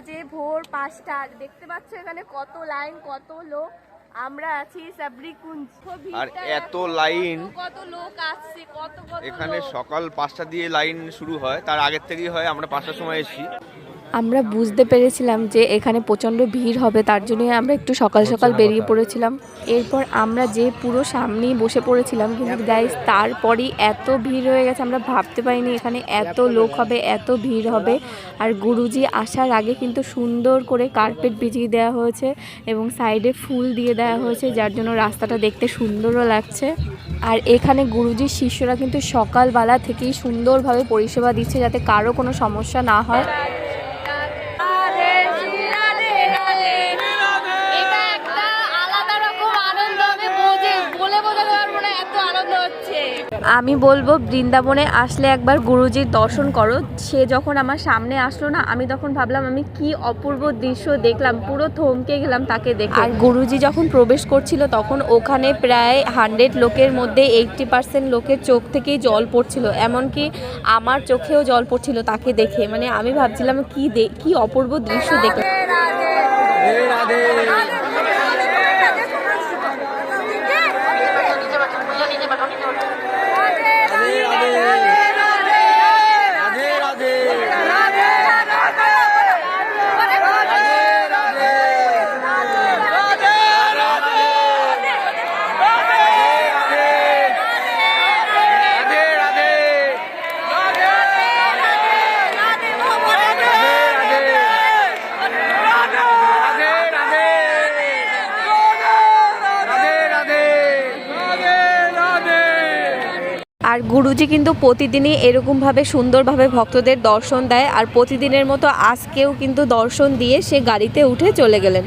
বাজে ভোর 5টা। দেখতে পাচ্ছ এখানে কত লাইন, কত লোক। আমরা আছি সাবরি কুঞ্জ, আর এত লাইন, কত লোক আসছে, কত এখানে সকাল 5টা দিয়ে লাইন শুরু হয়, তার আগের থেকেই হয়। আমরা 5টার সময় এসেছি। আমরা বুঝতে পেরেছিলাম যে এখানে প্রচণ্ড ভিড় হবে, তার জন্যই আমরা একটু সকাল সকাল বেরিয়ে পড়েছিলাম। এরপর আমরা যে পুরো সামনেই বসে পড়েছিলাম, কিন্তু গাইস তারপরই এত ভিড় হয়ে গেছে, আমরা ভাবতে পারিনি এখানে এত লোক হবে, এত ভিড় হবে। আর গুরুজি আসার আগে কিন্তু সুন্দর করে কার্পেট বিছিয়ে দেওয়া হয়েছে এবং সাইডে ফুল দিয়ে দেওয়া হয়েছে, যার জন্য রাস্তাটা দেখতে সুন্দরও লাগছে। আর এখানে গুরুজির শিষ্যরা কিন্তু সকালবেলা থেকেই সুন্দরভাবে পরিষেবা দিচ্ছে, যাতে কারো কোনো সমস্যা না হয়। আমি বলবো বৃন্দাবনে আসলে একবার গুরুজির দর্শন করো। সে যখন আমার সামনে আসলো না, আমি তখন ভাবলাম আমি কি অপূর্ব দৃশ্য দেখলাম, পুরো থমকে গেলাম তাকে দেখে। আর গুরুজি যখন প্রবেশ করছিল তখন ওখানে প্রায় 100 লোকের মধ্যে 80% লোকের চোখ থেকেই জল পড়ছিল, এমনকি আমার চোখেও জল পড়ছিল তাকে দেখে। মানে আমি ভাবছিলাম কি অপূর্ব দৃশ্য দেখলাম। আর গুরুজি কিন্তু প্রতিদিনই এরকমভাবে সুন্দরভাবে ভক্তদের দর্শন দেয়, আর প্রতিদিনের মতো আজকেও কিন্তু দর্শন দিয়ে সে গাড়িতে উঠে চলে গেলেন।